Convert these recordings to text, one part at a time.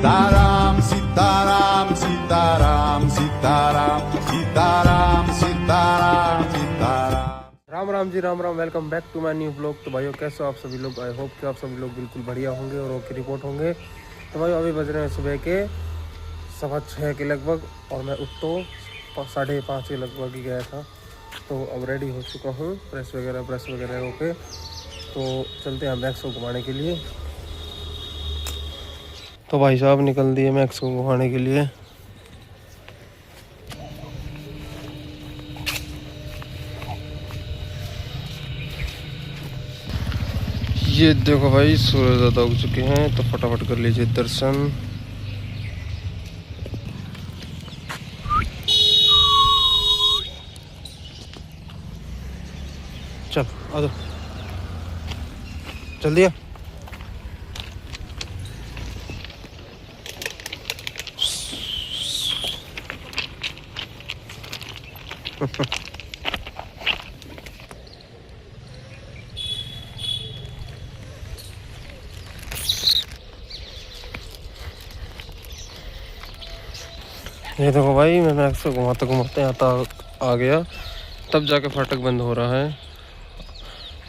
Sitaram Sitaram Sitaram Sitaram Sitaram Sitaram Sitaram. Ram Ram ji, Ram Ram. Welcome back to my new blog. तो भाइयों कैसे हो आप सभी लोग? आई होप कि आप सभी लोग बिल्कुल बढ़िया होंगे और ओके रिपोर्ट होंगे। तो भाई अभी बज रहे हैं सुबह के 6:15 के लगभग और मैं उठ तो 5:30 के लगभग ही गया था। तो अब रेडी हो चुका हूँ, ब्रश वगैरह होके तो चलते हैं मैक्स को घुमाने के लिए। तो भाई साहब निकल दिए मैक्स को घुमाने के लिए। ये देखो भाई सूरज ज़्यादा उग चुके हैं तो फटाफट कर लीजिए दर्शन। चल आ जाओ, चल दिया। ये देखो भाई मैं मैक्स को घुमाते घुमाते यहाँ आ गया, तब जाके फाटक बंद हो रहा है।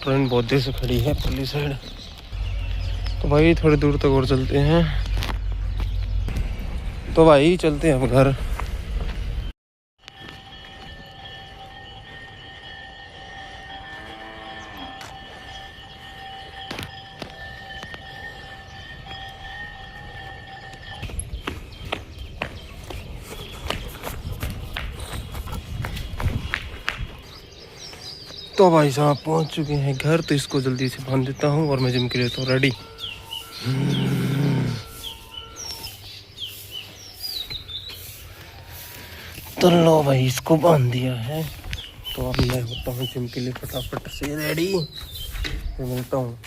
ट्रेन बहुत देर से खड़ी है पुलिस साइड। तो भाई थोड़ी दूर तक और चलते हैं। तो भाई चलते हैं अब घर। तो भाई साहब पहुंच चुके हैं घर, तो इसको जल्दी से बांध देता हूँ और मैं जिम के लिए तो रेडी। तो लो भाई इसको बांध दिया है, तो अब मैं होता हूँ जिम के लिए फटाफट से रेडी। फिर मिलता हूँ।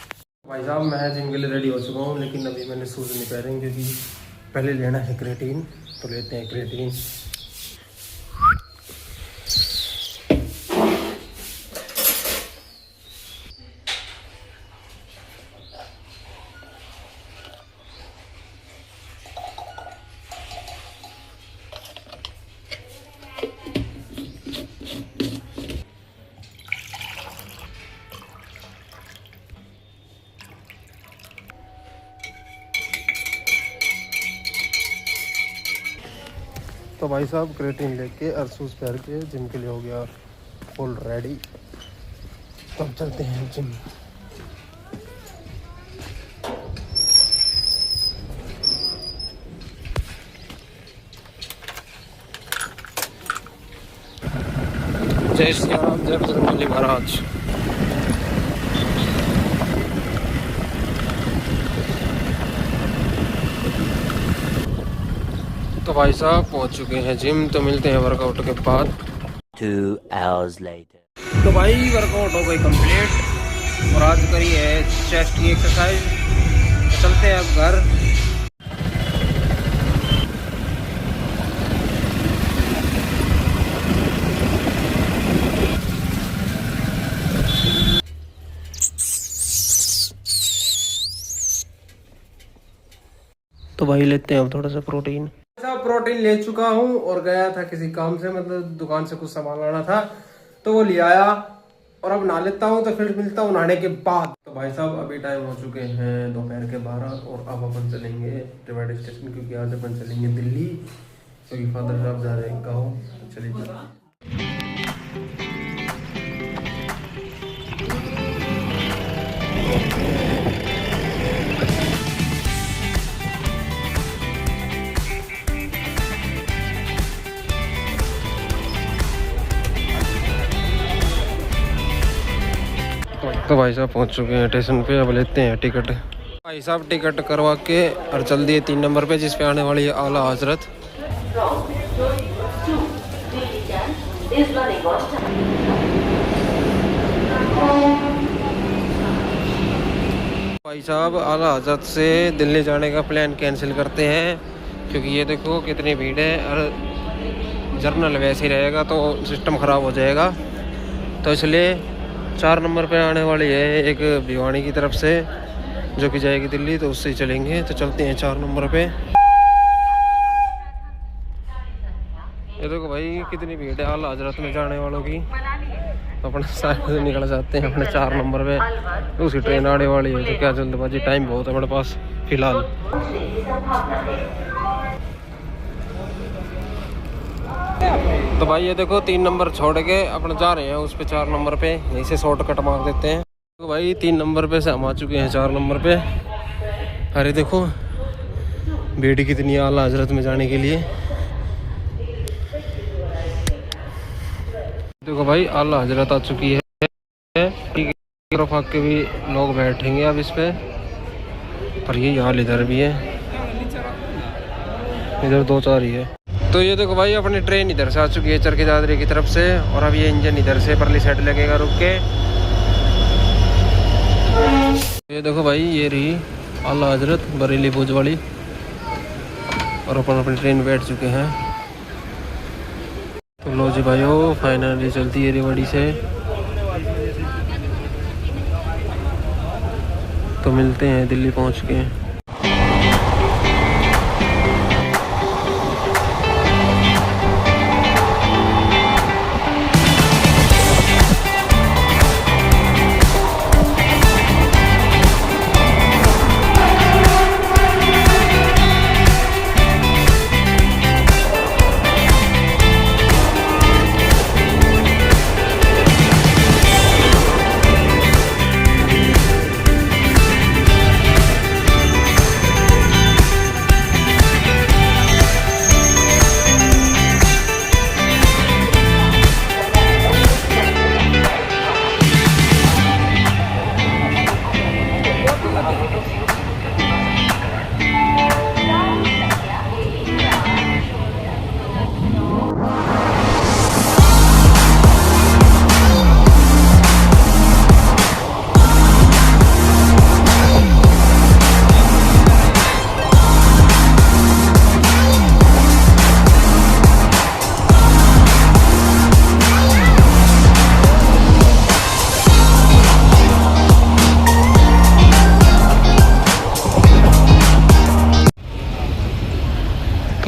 भाई साहब मैं जिम के लिए रेडी हो चुका हूँ, लेकिन अभी मैंने शूज़ नहीं पहने क्योंकि पहले लेना है क्रेटीन। तो लेते हैं क्रेटीन। तो भाई साहब क्रेटीन लेके और शूज़ पहन के जिम के लिए हो गया फुल रेडी। तो अब चलते हैं जिम। जय श्री राम, जय बजरंगबली महाराज। तो भाई साहब पहुंच चुके हैं जिम, तो मिलते हैं वर्कआउट के बाद। 2 hours later. तो भाई वर्कआउट हो गई कंप्लीट और आज करी है चेस्ट की एक्सरसाइज। तो चलते हैं अब घर। तो भाई लेते हैं अब थोड़ा सा प्रोटीन। प्रोटीन ले चुका हूँ और गया था किसी काम से, मतलब दुकान से कुछ सामान लाना था तो वो ले आया और अब नहा लेता हूँ। तो फिर मिलता हूँ नहाने के बाद। तो भाई साहब अभी टाइम हो चुके हैं दोपहर के 12 और अब अपन चलेंगे रिवाड़ी स्टेशन, क्योंकि आज अपन चलेंगे दिल्ली, क्योंकि फादर साहब जा रहे हैं गाँव। चलिए तो भाई साहब पहुंच चुके हैं स्टेशन पे। अब लेते हैं टिकट। भाई साहब टिकट करवा के और चल दिए 3 नंबर पे, जिस पे आने वाली है आला हजरत। भाई साहब आला हजरत से दिल्ली जाने का प्लान कैंसिल करते हैं, क्योंकि ये देखो कितनी भीड़ है और जर्नल वैसे ही रहेगा तो सिस्टम ख़राब हो जाएगा। तो इसलिए 4 नंबर पे आने वाली है एक भिवानी की तरफ से, जो कि जाएगी दिल्ली, तो उससे ही चलेंगे। तो चलते हैं 4 नंबर पे। ये देखो भाई कितनी भीड़ है आला हजरत में जाने वालों की। अपने साइड से निकल जाते हैं अपने 4 नंबर पे, दूसरी ट्रेन आने वाली है तो क्या जल्दबाजी, टाइम बहुत है हमारे पास फिलहाल। तो भाई ये देखो 3 नंबर छोड़ के अपने जा रहे हैं उस पे 4 नंबर पे, यहीं से शॉर्टकट मार देते हैं। तो भाई 3 नंबर पे से हम आ चुके हैं 4 नंबर पे। अरे देखो भीड़ कितनी है आला हजरत में जाने के लिए। देखो भाई आला हजरत आ चुकी है, तरफ आके भी लोग बैठेंगे अब इस पे, पर ये हाल इधर भी है, इधर 2-4 ही है। तो ये देखो भाई अपनी ट्रेन इधर से आ चुकी है चरखी दादरी की तरफ से, और अब ये इंजन इधर से परली साइड लगेगा रुक के। ये देखो भाई ये रही आला हजरत बरेली भुज वाली, और अपन अपनी ट्रेन बैठ चुके हैं। तो लो जी भाइयों फाइनली चलती है रेवाड़ी से। तो मिलते हैं दिल्ली पहुंच के।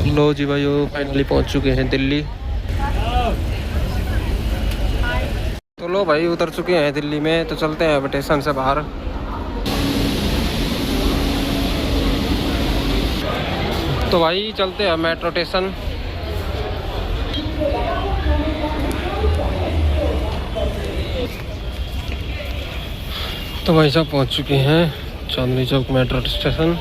लो जी भाई फाइनली पहुंच चुके हैं दिल्ली। तो लो भाई उतर चुके हैं दिल्ली में, तो चलते हैं अब स्टेशन से बाहर। तो भाई चलते हैं मेट्रो स्टेशन। तो भाई साहब पहुंच चुके हैं चांदनी चौक मेट्रो स्टेशन।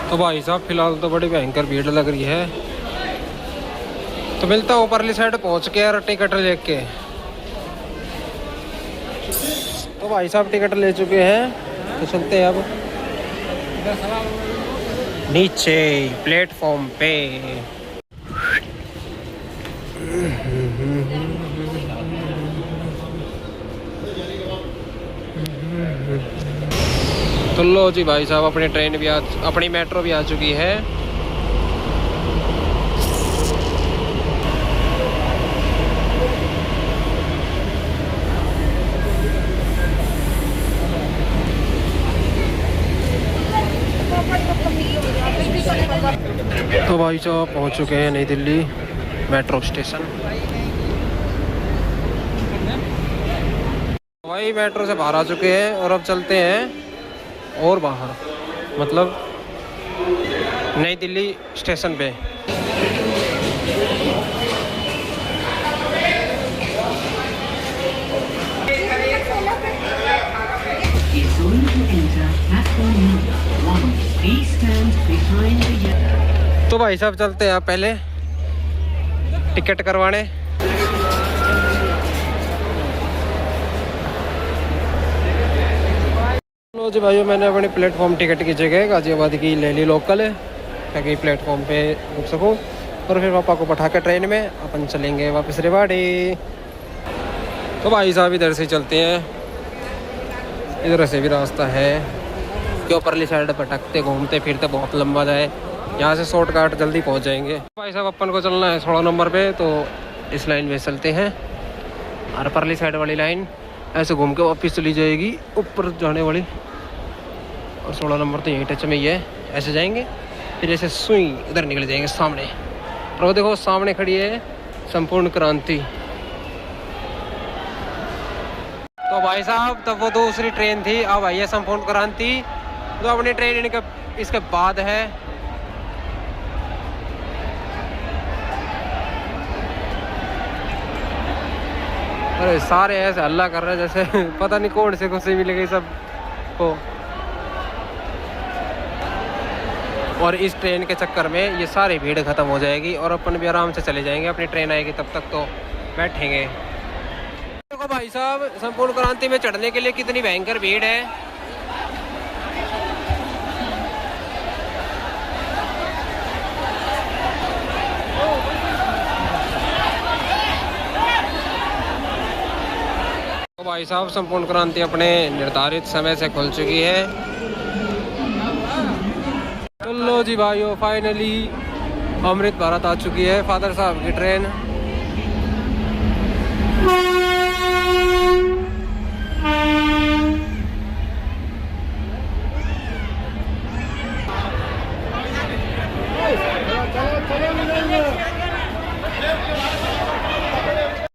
तो भाई साहब फिलहाल तो बड़ी भयंकर भीड़ लग रही है, तो मिलता हूँ परली साइड पहुँच के यार टिकट लेके। तो भाई साहब टिकट ले चुके हैं, तो चलते हैं अब नीचे प्लेटफॉर्म पे। तो लो जी भाई साहब अपनी ट्रेन भी अपनी मेट्रो भी आ चुकी है। तो भाई साहब पहुंच चुके हैं नई दिल्ली मेट्रो स्टेशन। भाई मेट्रो से बाहर आ चुके हैं और अब चलते हैं और बाहर, मतलब नई दिल्ली स्टेशन पे। तो भाई साहब चलते हैं पहले टिकट करवाने। लो जी भाइयों मैंने अपनी प्लेटफॉर्म टिकट की जगह गाजियाबाद की ले ली लोकल, ताकि प्लेटफॉर्म पे रुक सकूं और फिर पापा को बैठा कर ट्रेन में अपन चलेंगे वापस रेवाड़ी। तो भाई साहब इधर से चलते हैं, इधर से भी रास्ता है कि ऊपरली साइड भटकते घूमते फिरते बहुत लंबा जाए, यहाँ से शॉर्टकट जल्दी पहुँच जाएंगे। भाई साहब अपन को चलना है 16 नंबर पे, तो इस लाइन में चलते हैं और परली साइड वाली लाइन ऐसे घूम के वापस चली जाएगी ऊपर जाने वाली। और 16 नंबर तो यहीं टच में ही है। ऐसे जाएंगे फिर ऐसे सुई इधर निकल जाएंगे सामने। और वो देखो सामने खड़ी है संपूर्ण क्रांति। तो भाई साहब तब वो दूसरी ट्रेन थी, अब आई है संपूर्ण क्रांति। तो अपनी ट्रेन इनके इसके बाद है। अरे सारे ऐसे हल्ला कर रहे हैं जैसे पता नहीं कौन से खुशी मिल गई सबको। और इस ट्रेन के चक्कर में ये सारी भीड़ ख़त्म हो जाएगी और अपन भी आराम से चले जाएंगे। अपनी ट्रेन आएगी तब तक तो बैठेंगे। देखो भाई साहब संपूर्ण क्रांति में चढ़ने के लिए कितनी भयंकर भीड़ है। तो भाई साहब संपूर्ण क्रांति अपने निर्धारित समय से खुल चुकी है। चलो जी भाइयों फाइनली अमृत भारत आ चुकी है फादर साहब की ट्रेन।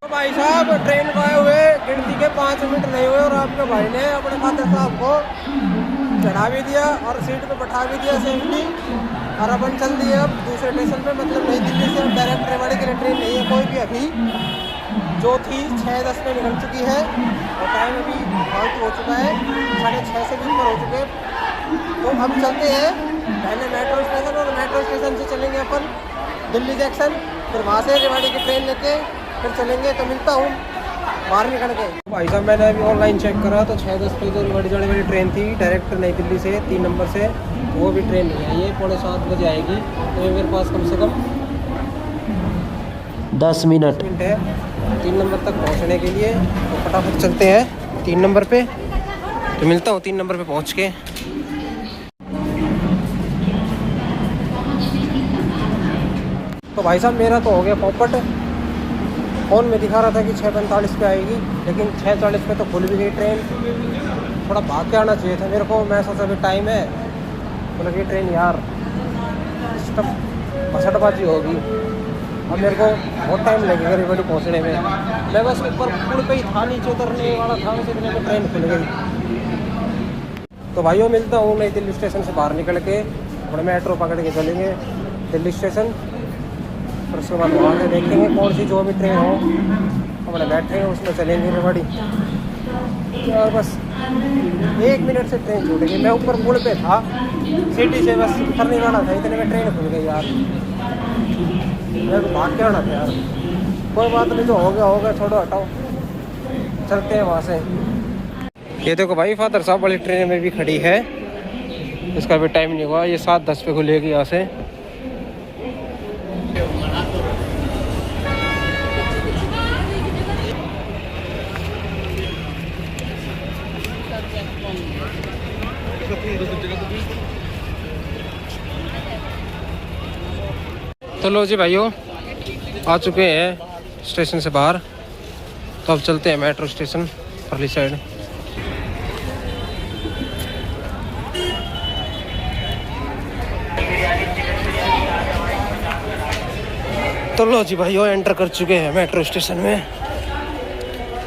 तो भाई साहब ट्रेन को आए हुए गिनती के 5 मिनट नहीं हुए और आपके भाई ने अपने फादर साहब को चढ़ा भी दिया और सीट पे बैठा भी दिया सेफ्टी। और अपन चल दिए अब दूसरे स्टेशन पे, मतलब नई दिल्ली से डायरेक्ट रेवाड़ी के लिए ट्रेन नहीं है कोई भी अभी, जो थी 6:10 में निकल चुकी है और टाइम अभी फालतू हो चुका है 6:30 से भी ऊपर हो चुके हैं। तो अब चलते हैं पहले मेट्रो स्टेशन और मेट्रो स्टेशन से चलेंगे अपन दिल्ली जंक्शन, फिर वहाँ से रेवाड़ी की ट्रेन लेके फिर चलेंगे। तो मिलता हूँ बाहर निकल के। भाई साहब मैंने अभी ऑनलाइन चेक करा तो 6:10 पे जो रेवाड़ी जाने वाली ट्रेन थी डायरेक्ट नई दिल्ली से 3 नंबर से, वो भी ट्रेन नहीं है। ये 6:45 बजे आएगी। तो ये मेरे पास कम से कम 10 मिनट है 3 नंबर तक पहुंचने के लिए। तो फटाफट चलते हैं 3 नंबर पे। तो मिलता हूँ 3 नंबर पे पहुंच के। तो भाई साहब मेरा तो हो गया पॉपट। फ़ोन में दिखा रहा था कि 6:45 पे आएगी, लेकिन 6:40 पे तो खुल भी गई ट्रेन। थोड़ा भाग के आना चाहिए था मेरे को। मैं सोचा अभी टाइम है तो लगी ट्रेन यार सिस्टम भसड़बाजी होगी। अब मेरे को बहुत टाइम लगेगा रेवाड़ी पहुंचने में। मैं बस ऊपर पुल पे ही था, नीचे उतरने वाला था, उस इतने में ट्रेन खुल गई। तो भाइयों मिलता हूँ नई दिल्ली स्टेशन से बाहर निकल के। अपने मेट्रो पकड़ के चलेंगे दिल्ली स्टेशन, फिर उसके बाद वहाँ से देखेंगे कौन सी जो भी ट्रेन हो अपने बैठेंगे उसमें चलेंगे रेवाड़ी। और बस 1 मिनट से ट्रेन छूट गई। मैं ऊपर पुल पे था, सिटी से बस उतरने वाला था, इतने में ट्रेन खुल गई यार। मेरे को भाग के आना था यार। कोई बात नहीं, जो हो गया छोड़ो हटाओ, चलते हैं वहाँ से। ये देखो भाई फादर साहब वाली ट्रेन में भी खड़ी है, इसका भी टाइम नहीं हुआ। ये 7:10 पे खुलेगी यहाँ से। तो लो जी भाइयों आ चुके हैं स्टेशन से बाहर। तो अब चलते हैं मेट्रो स्टेशन परली साइड। तो लो जी भाइयों एंटर कर चुके हैं मेट्रो स्टेशन में।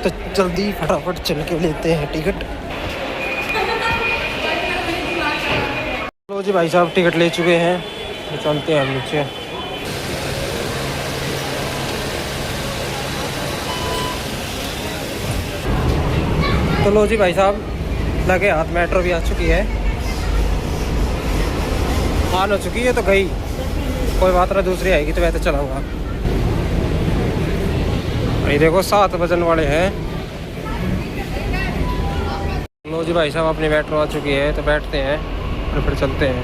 तो जल्दी फटाफट चल के लेते हैं टिकट। लो जी भाई साहब टिकट ले चुके हैं, तो चलते हैं हम नीचे। तो लो जी भाई साहब लगे हाथ मेट्रो भी आ चुकी है, ऑन हो चुकी है। तो गई कोई बात ना, दूसरी आएगी तो वैसे चलाऊंगा। ये देखो 7 बजने वाले हैं। लो जी भाई साहब अपनी मेट्रो आ चुकी है, तो बैठते हैं और फिर चलते हैं।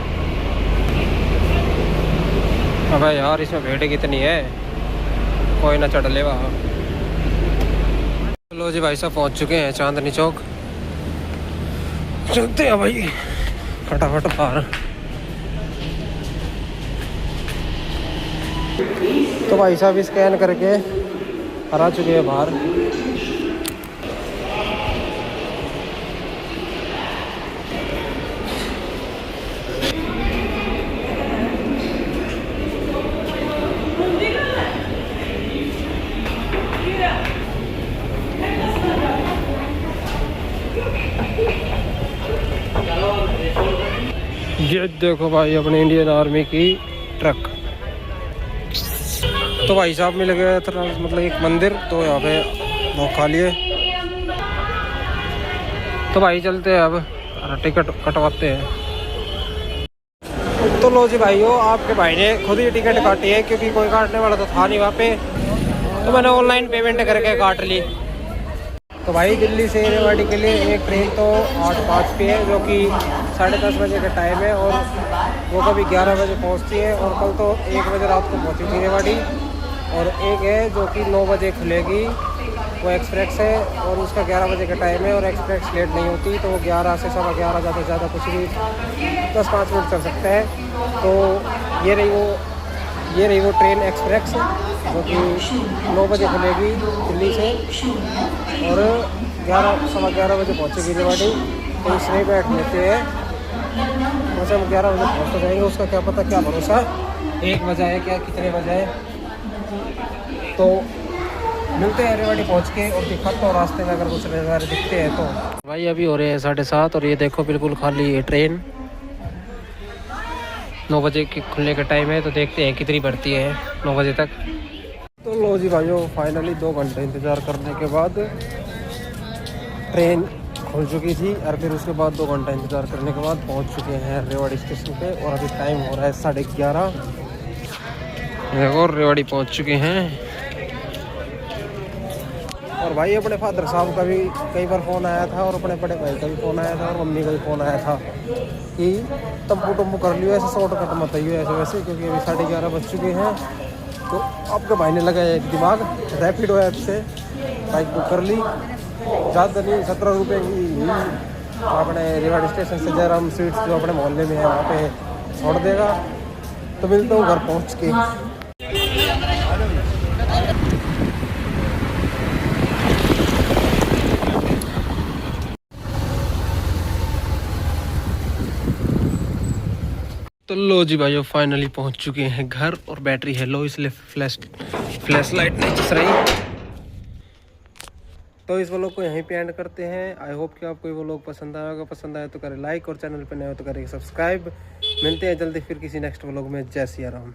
अबे यार इसमें भीड़ कितनी है, कोई ना चढ़ ले वहाँ। लो जी भाई साहब पहुँच चुके हैं चांदनी चौक। चलते हैं भाई फटाफट बाहर। तो भाई साहब स्कैन करके आ चुके हैं बाहर। ये देखो भाई अपने इंडियन आर्मी की ट्रक। तो भाई साहब मिल गया था मतलब एक मंदिर, तो यहाँ पे वो खा लिए। तो भाई चलते हैं अब, टिकट कटवाते हैं। तो लो जी भाइयों, आपके भाई ने खुद ही टिकट काटी है क्योंकि कोई काटने वाला तो था नहीं वहाँ पे, तो मैंने ऑनलाइन पेमेंट करके काट ली। तो भाई दिल्ली से रेवाड़ी के लिए एक ट्रेन तो 8:05 पे है, जो कि 10:30 बजे का टाइम है, और वो कभी 11 बजे पहुँचती है, और कल तो 1 बजे रात को पहुँची थी रेवाड़ी। और एक है जो कि 9 बजे खुलेगी, वो एक्सप्रेस है, और उसका 11 बजे का टाइम है, और एक्सप्रेस लेट नहीं होती, तो वो 11 से 11:15 ज़्यादा से ज़्यादा कुछ भी 10-5 मिनट चल सकता है। तो ये रही वो ट्रेन एक्सप्रेस, जो कि 9 बजे खुलेगी दिल्ली से, और 11-11:15 बजे पहुँचेगी रेवाड़ी। तो इसमें बैठ लेते हैं, वैसे हम 11 बजे पहुँच जाएंगे, उसका क्या पता, क्या भरोसा 1 बजे है क्या कितने बजे है। तो मिलते हैं रेवाड़ी पहुँच के, और दिखाता हूँ रास्ते में अगर कुछ नज़ारे दिखते हैं तो। भाई अभी हो रहे हैं 7:30, और ये देखो बिल्कुल खाली है ट्रेन। 9 बजे के खुलने का टाइम है, तो देखते हैं कितनी बढ़ती है 9 बजे तक। तो लो जी भाइयों, फाइनली 2 घंटे इंतज़ार करने के बाद ट्रेन खुल चुकी थी, और फिर उसके बाद 2 घंटा इंतज़ार करने के बाद पहुंच चुके हैं रेवाड़ी स्टेशन पे, और अभी टाइम हो रहा है 11:30। और रेवाड़ी पहुंच चुके हैं। और भाई अपने फादर साहब का भी कई बार फ़ोन आया था, और अपने बड़े भाई का भी फ़ोन आया था, और मम्मी का भी फ़ोन आया था कि टम्पू कर लियो, ऐसे शॉर्टकट मत आइयो ऐसे वैसे, क्योंकि अभी 11:30 बज चुके हैं। तो आपके भाई ने लगाया एक दिमाग, रैपिडो ऐप से बाइक बुक कर ली, ज़्यादा नहीं 17 रुपये की अपने रेवाड़ी स्टेशन से जयराम स्वीट्स जो अपने मोहल्ले में है वहाँ पे छोड़ देगा। तो मिलता हूँ घर पहुँच के। तो लो जी भाइयों, फाइनली पहुंच चुके हैं घर, और बैटरी है लो, इसलिए फ्लैश लाइट नहीं चल रही। तो इस व्लॉग को यहीं पे एंड करते हैं। आई होप कि आपको ये व्लॉग पसंद आया होगा। पसंद आया तो करें लाइक, और चैनल पर नए हो तो करें सब्सक्राइब। मिलते हैं जल्दी फिर किसी नेक्स्ट व्लॉग में। जय सिया राम।